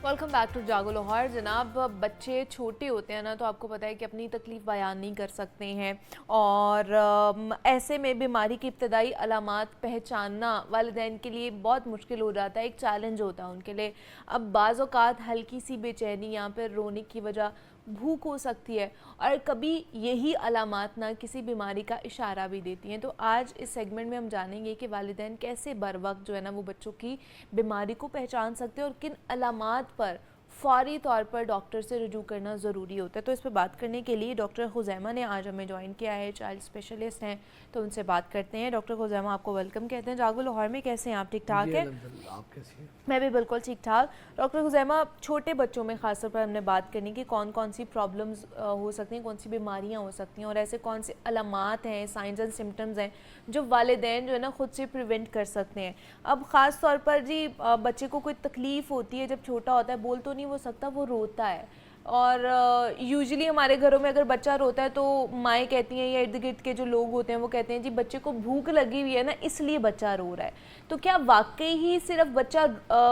Welcome back to जागो लाहौर। जनाब, बच्चे छोटे होते हैं ना, तो आपको पता है कि अपनी तकलीफ़ बयान नहीं कर सकते हैं, और ऐसे में बीमारी की इब्तदाई अलामात पहचानना वालिदैन के लिए बहुत मुश्किल हो जाता है, एक चैलेंज होता है उनके लिए। अब बाज़ औक़ात हल्की सी बेचैनी या फिर रोने की वजह भूख हो सकती है, और कभी यही अलामात ना किसी बीमारी का इशारा भी देती हैं। तो आज इस सेगमेंट में हम जानेंगे कि वालिदैन कैसे बर वक्त जो है ना वो बच्चों की बीमारी को पहचान सकते हैं और किन अलामात पर फ़ौरी तौर पर डॉक्टर से रुजू करना ज़रूरी होता है। तो इस पर बात करने के लिए डॉक्टर खुज़ैमा ने आज हमें ज्वाइन किया है, चाइल्ड स्पेशलिस्ट हैं, तो उनसे बात करते हैं। डॉक्टर खुज़ैमा, आपको वेलकम कहते हैं जागो लाहौर में। कैसे हैं आप? ठीक ठाक है? आप कैसी हैं? मैं भी बिल्कुल ठीक ठाक। डॉक्टर खुज़ैमा, छोटे बच्चों में ख़ासतौर पर हमने बात करनी कि कौन कौन सी प्रॉब्लम्स हो सकती हैं, कौन सी बीमारियां हो सकती हैं, और ऐसे कौन से अलामात हैं, साइंस एंड सिम्टम्स हैं जो वालिदैन जो है ना ख़ुद से प्रिवेंट कर सकते हैं। अब ख़ास तौर पर जी बच्चे को कोई तकलीफ़ होती है, जब छोटा होता है, बोल तो नहीं वो सकता, वो रोता है, और यूजुअली हमारे घरों में अगर बच्चा रोता है तो माएँ कहती हैं या इर्द गिर्द के जो लोग होते हैं वो कहते हैं जी बच्चे को भूख लगी हुई है ना, इसलिए बच्चा रो रहा है। तो क्या वाकई ही सिर्फ बच्चा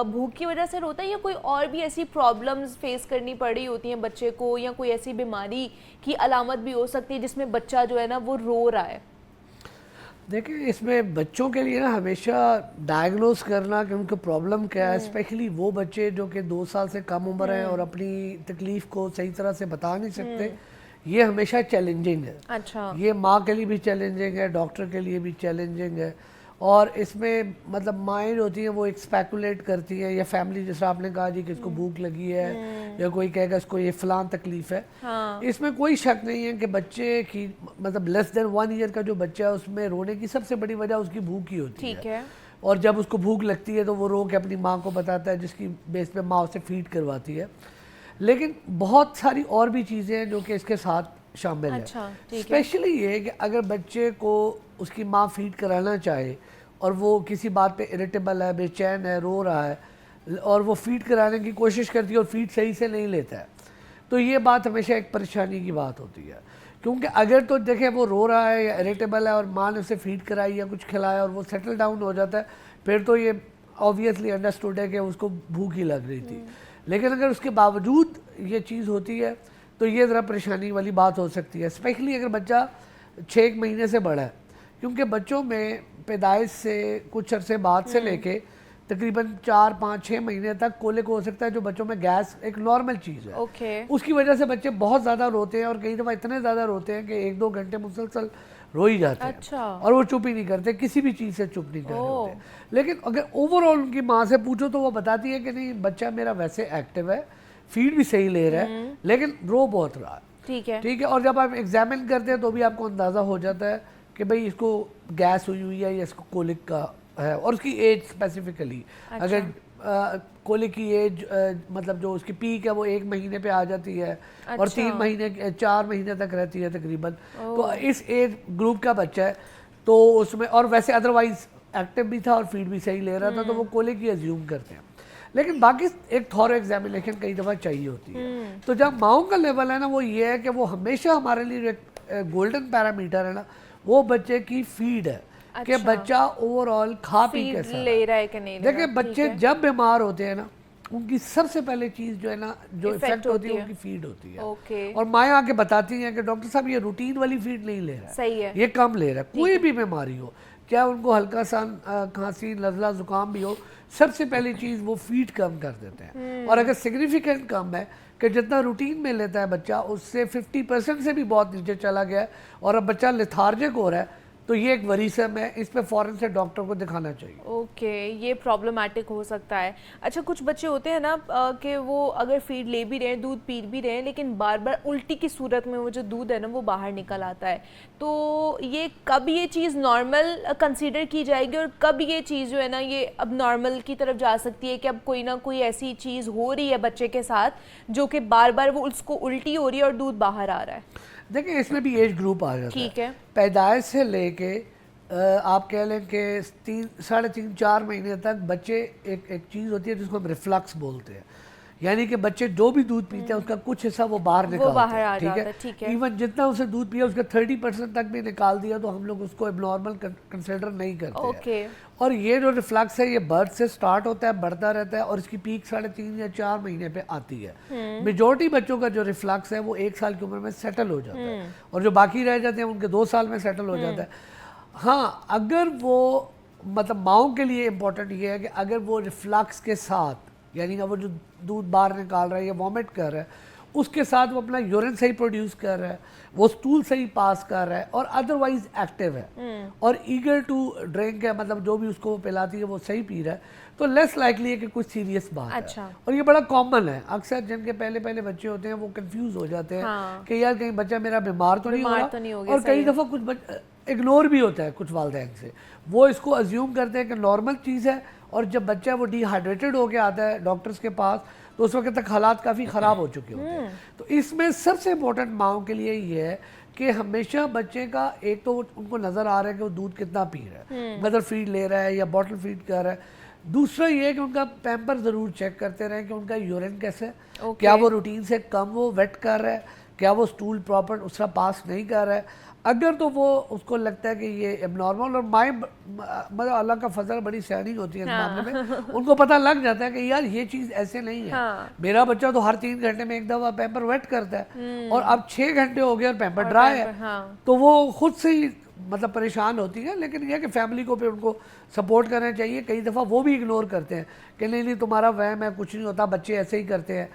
भूख की वजह से रोता है, या कोई और भी ऐसी प्रॉब्लम्स फेस करनी पड़ रही होती हैं बच्चे को, या कोई ऐसी बीमारी की अलामत भी हो सकती है जिसमें बच्चा जो है ना वो रो रहा है? देखिए, इसमें बच्चों के लिए ना हमेशा डायग्नोस करना कि उनको प्रॉब्लम क्या है, स्पेशली वो बच्चे जो कि 2 साल से कम उम्र हैं और अपनी तकलीफ़ को सही तरह से बता नहीं सकते, ये हमेशा चैलेंजिंग है। अच्छा। ये माँ के लिए भी चैलेंजिंग है, डॉक्टर के लिए भी चैलेंजिंग है। और इसमें मतलब माएँ होती हैं वो एक स्पेकुलेट करती हैं, या फैमिली जैसा आपने कहा जी कि इसको भूख लगी है, या कोई कहेगा इसको ये फ़लाँ तकलीफ़ है। हाँ। इसमें कोई शक नहीं है कि बच्चे की मतलब लेस देन 1 ईयर का जो बच्चा है उसमें रोने की सबसे बड़ी वजह उसकी भूख ही होती है। ठीक है। और जब उसको भूख लगती है तो वो रो के अपनी माँ को बताता है, जिसकी बेस पे माँ उसे फीड करवाती है। लेकिन बहुत सारी और भी चीज़ें हैं जो कि इसके साथ शामिल है। अच्छा, ठीक है। स्पेशली ये कि अगर बच्चे को उसकी माँ फीड कराना चाहे और वो किसी बात पे इरिटेबल है, बेचैन है, रो रहा है, और वो फीड कराने की कोशिश करती है और फीड सही से नहीं लेता है, तो ये बात हमेशा एक परेशानी की बात होती है। क्योंकि अगर तो देखें वो रो रहा है या इरिटेबल है और माँ ने उसे फीड कराई या कुछ खिलाया और वो सेटल डाउन हो जाता है, फिर तो ये ऑब्वियसली अंडरस्टूड है कि उसको भूख ही लग रही थी। लेकिन अगर उसके बावजूद ये चीज़ होती है तो ये ज़रा परेशानी वाली बात हो सकती है, स्पेशली अगर बच्चा 6 महीने से बड़ा है। क्योंकि बच्चों में पैदाइश से कुछ अरसे बाद से लेके तकरीबन 4, 5, 6 महीने तक कोलिक हो सकता है, जो बच्चों में गैस एक नॉर्मल चीज़ है। ओके। उसकी वजह से बच्चे बहुत ज़्यादा रोते हैं, और कई दफ़ा इतने ज़्यादा रोते हैं कि 1-2 घंटे मुसलसल रो ही जाते हैं। अच्छा। और वो चुप ही नहीं करते, किसी भी चीज़ से चुप नहीं कर रहे होते। लेकिन अगर ओवरऑल उनकी माँ से पूछो तो वो बताती है कि नहीं, बच्चा मेरा वैसे एक्टिव है, फीड भी सही ले रहा है, लेकिन रो बहुत रहा है। ठीक है। ठीक है। और जब आप एग्जामिन करते हैं तो भी आपको अंदाज़ा हो जाता है कि भाई इसको गैस हुई है या इसको कोलिक का है, और उसकी एज स्पेसिफिकली। अच्छा। अगर कोलिक की एज मतलब जो उसकी पीक है वो 1 महीने पे आ जाती है, और अच्छा। 3 महीने 4 महीने तक रहती है तकरीबन। तो इस एज ग्रुप का बच्चा है तो उसमें, और वैसे अदरवाइज एक्टिव भी था और फीड भी सही ले रहा था, तो वो कोलिक ही एज्यूम करते हैं। लेकिन बाकी एक थॉरो एग्जामिनेशन कई दफ़ा चाहिए होती है। तो जब माओं का लेवल है ना, वो ये है कि वो हमेशा हमारे लिए गोल्डन पैरामीटर है ना, वो बच्चे की फीड है। कि अच्छा। बच्चा ओवरऑल खा पी फीड कैसा ले रहा है कि नहीं ले रहा? देखिए, बच्चे जब बीमार होते हैं ना, उनकी सबसे पहले चीज़ जो है ना, जो इफेक्ट होती है उनकी फीड होती है। ओके। और माएँ आके बताती हैं कि डॉक्टर साहब ये रूटीन वाली फीड नहीं ले रहा है, सही है। ये कम ले रहा है। कोई भी बीमारी हो, चाहे उनको हल्का सा खांसी, नज़ला, ज़ुकाम भी हो, सबसे पहली चीज़ वो फीड कम कर देते हैं। और अगर सिग्निफिकेंट कम है कि जितना रूटीन में लेता है बच्चा, उससे 50% से भी बहुत नीचे चला गया है, और अब बच्चा लेथार्जिक हो रहा है, तो ये एक वरीसम है, इस पे फ़ौरन से डॉक्टर को दिखाना चाहिए। ओके, ये प्रॉब्लमैटिक हो सकता है। अच्छा, कुछ बच्चे होते हैं ना कि वो अगर फीड ले भी रहे हैं, दूध पी भी रहे हैं, लेकिन बार बार उल्टी की सूरत में वो जो दूध है ना वो बाहर निकल आता है। तो ये कब ये चीज़ नॉर्मल कंसीडर की जाएगी, और कब ये चीज़ जो है ना ये अब नॉर्मल की तरफ जा सकती है कि अब कोई ना कोई ऐसी चीज़ हो रही है बच्चे के साथ जो कि बार बार वो उसको उल्टी हो रही है और दूध बाहर आ रहा है? देखिए, इसमें भी एज ग्रुप आ जाता है। ठीक है। पैदाइश से लेके आप कह लें कि 3, 3.5, 4 महीने तक बच्चे एक चीज़ होती है जिसको हम रिफ्लक्स बोलते हैं, यानी कि बच्चे जो भी दूध पीते हैं उसका कुछ हिस्सा वो बाहर निकालते हैं। ठीक है। इवन जितना उसे दूध पिया उसका 30% तक भी निकाल दिया तो हम लोग उसको एबनॉर्मल कंसिडर नहीं करते हैं। और ये जो रिफ्लक्स है ये बर्थ से स्टार्ट होता है, बढ़ता रहता है और इसकी पीक 3.5 या 4 महीने पे आती है। मेजॉरिटी बच्चों का जो रिफ्लक्स है वो 1 साल की उम्र में सेटल हो जाता है और जो बाकी रह जाते हैं उनके 2 साल में सेटल हो जाता है। हाँ, अगर वो मतलब माओं के लिए इम्पोर्टेंट ये है कि अगर वो रिफ्लक्स के साथ, यानी कि वो जो दूध बाहर निकाल रहा है या वॉमिट कर रहा है उसके साथ वो अपना यूरिन सही प्रोड्यूस कर रहा है, वो स्टूल सही पास कर रहा है और अदरवाइज एक्टिव है और ईगर टू ड्रिंक है, मतलब जो भी उसको वो पिलाती है वो सही पी रहा है, तो लेस लाइकली है कि कुछ सीरियस बात अच्छा। है। और ये बड़ा कॉमन है, अक्सर जिनके पहले पहले बच्चे होते हैं वो कंफ्यूज हो जाते हैं कि यार कहीं बच्चा मेरा बीमार तो नहीं हो रहा, और कई दफ़ा कुछ इग्नोर भी होता है कुछ वालिदैन से, वो इसको अज्यूम करते हैं कि नॉर्मल चीज़ है, और जब बच्चा वो डिहाइड्रेटेड होकर आता है डॉक्टर्स के पास तो उस वक्त तक हालात काफ़ी ख़राब हो चुके होते हैं। तो इसमें सबसे इम्पोर्टेंट माओं के लिए ये है कि हमेशा बच्चे का एक तो उनको नज़र आ रहा है कि वो दूध कितना पी रहा है, मदर फीड ले रहा है या बॉटल फीड कर रहा है। दूसरा ये है कि उनका पैम्पर ज़रूर चेक करते रहें कि उनका यूरिन कैसे है, क्या वो रूटीन से कम वो वेट कर रहा है, क्या वो स्टूल प्रॉपर उसका पास नहीं कर रहा है। अगर तो वो उसको लगता है कि ये एबनॉर्मल, और माएँ मतलब अल्लाह का फजल बड़ी सयानी होती है इस मामले में, उनको पता लग जाता है कि यार ये चीज़ ऐसे नहीं है। मेरा बच्चा तो हर 3 घंटे में एक दफ़ा पैम्पर वेट करता है और अब 6 घंटे हो गए और पैम्पर ड्राई है, तो वो खुद से ही मतलब परेशान होती है। लेकिन यह कि फैमिली को फिर उनको सपोर्ट करना चाहिए। कई दफ़ा वो भी इग्नोर करते हैं कि नहीं नहीं तुम्हारा वहम है, कुछ नहीं होता, बच्चे ऐसे ही करते हैं।